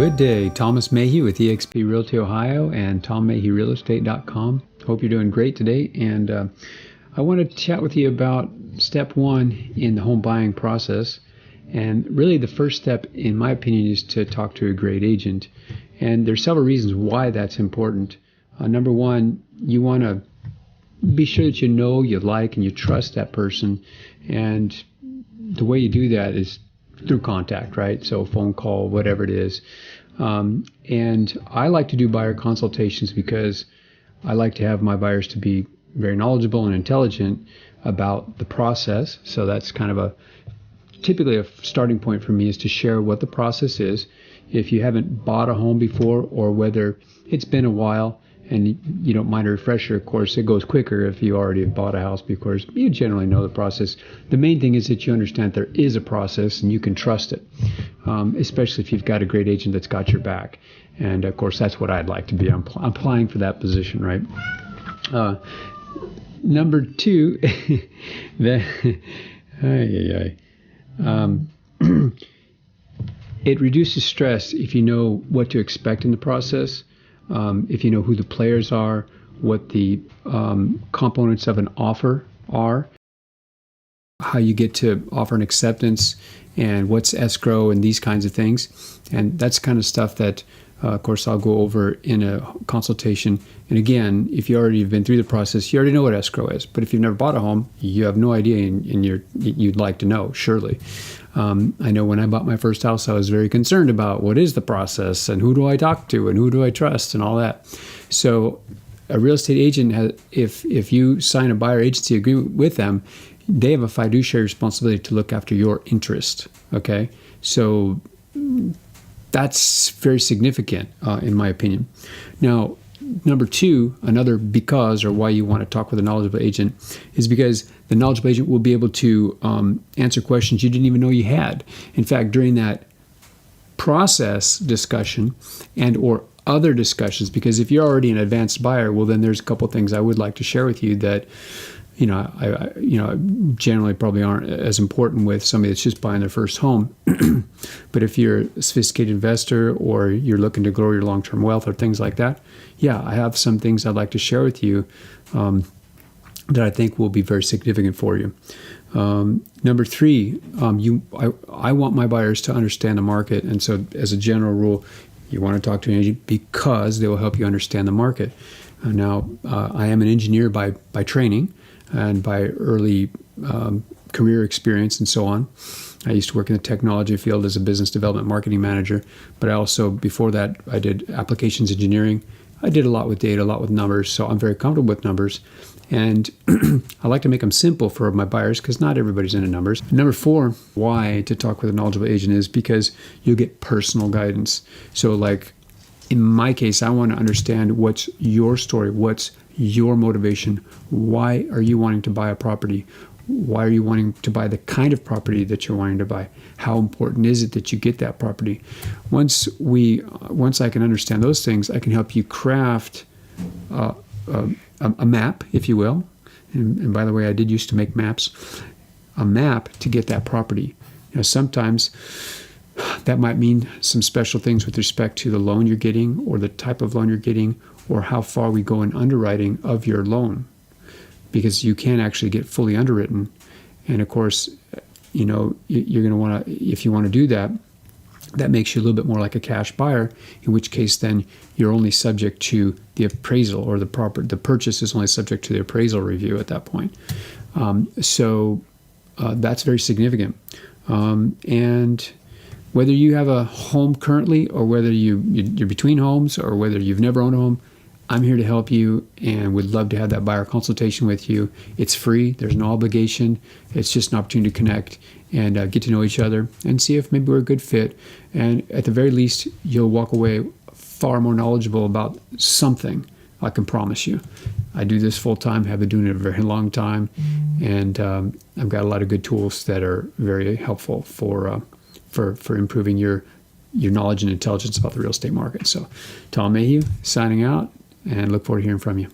Good day, Thomas Mayhew with eXp Realty Ohio and TomMayhewRealEstate.com. Hope you're doing great today, and I want to chat with you about step one in the home buying process. And really the first step, in my opinion, is to talk to a great agent. And there's several reasons why that's important. Number one, you want to be sure that you know, you like, and you trust that person. And the way you do that is through contact, right? So phone call, whatever it is. And I like to do buyer consultations because I like to have my buyers to be very knowledgeable and intelligent about the process. So that's kind of typically a starting point for me, is to share what the process is. If you haven't bought a home before, or whether it's been a while and you don't mind a refresher, of course, it goes quicker if you already have bought a house because you generally know the process. The main thing is that you understand there is a process and you can trust it, especially if you've got a great agent that's got your back. And of course, that's what I'd like to be. I'm applying for that position, right? Number two, it reduces stress if you know what to expect in the process. If you know who the players are, what the components of an offer are, how you get to offer an acceptance, and what's escrow, and these kinds of things. And that's kind of stuff that, of course, I'll go over in a consultation. And again, if you already have been through the process, you already know what escrow is. But if you've never bought a home, you have no idea, and you'd like to know, surely. I know when I bought my first house, I was very concerned about what is the process, and who do I talk to, and who do I trust, and all that. So a real estate agent, if you sign a buyer agency agreement with them, they have a fiduciary responsibility to look after your interest, okay? So that's very significant, in my opinion. Now, number two, another because, or why you want to talk with a knowledgeable agent, is because the knowledgeable agent will be able to answer questions you didn't even know you had. In fact, during that process discussion and or other discussions, because if you're already an advanced buyer, well, then there's a couple things I would like to share with you that I generally probably aren't as important with somebody that's just buying their first home. But if you're a sophisticated investor, or you're looking to grow your long-term wealth, or things like that, yeah, I have some things I'd like to share with you that I think will be very significant for you. Number three, I want my buyers to understand the market. And so as a general rule, you want to talk to an agent because they will help you understand the market. Now, I am an engineer by training and by early career experience and so on. I used to work in the technology field as a business development marketing manager, but I also, before that, I did applications engineering. I did a lot with data, a lot with numbers, so I'm very comfortable with numbers. And I like to make them simple for my buyers because not everybody's into numbers. Number four, why to talk with a knowledgeable agent is because you'll get personal guidance. So like in my case, I want to understand what's your story, what's your motivation, why are you wanting to buy a property? Why are you wanting to buy the kind of property that you're wanting to buy? How important is it that you get that property? Once I can understand those things, I can help you craft a map, if you will. And by the way, I did used to make maps. A map to get that property. Sometimes that might mean some special things with respect to the loan you're getting, or the type of loan you're getting, or how far we go in underwriting of your loan, because you can actually get fully underwritten. And of course, you're going to want to, if you want to do that, that makes you a little bit more like a cash buyer, in which case then you're only subject to the appraisal, or the purchase is only subject to the appraisal review at that point. So that's very significant. And whether you have a home currently, or whether you're between homes, or whether you've never owned a home, I'm here to help you and would love to have that buyer consultation with you. It's free. There's no obligation. It's just an opportunity to connect and get to know each other and see if maybe we're a good fit. And at the very least, you'll walk away far more knowledgeable about something, I can promise you. I do this full time, have been doing it a very long time, and I've got a lot of good tools that are very helpful for improving your knowledge and intelligence about the real estate market. So Tom Mayhew signing out, and look forward to hearing from you.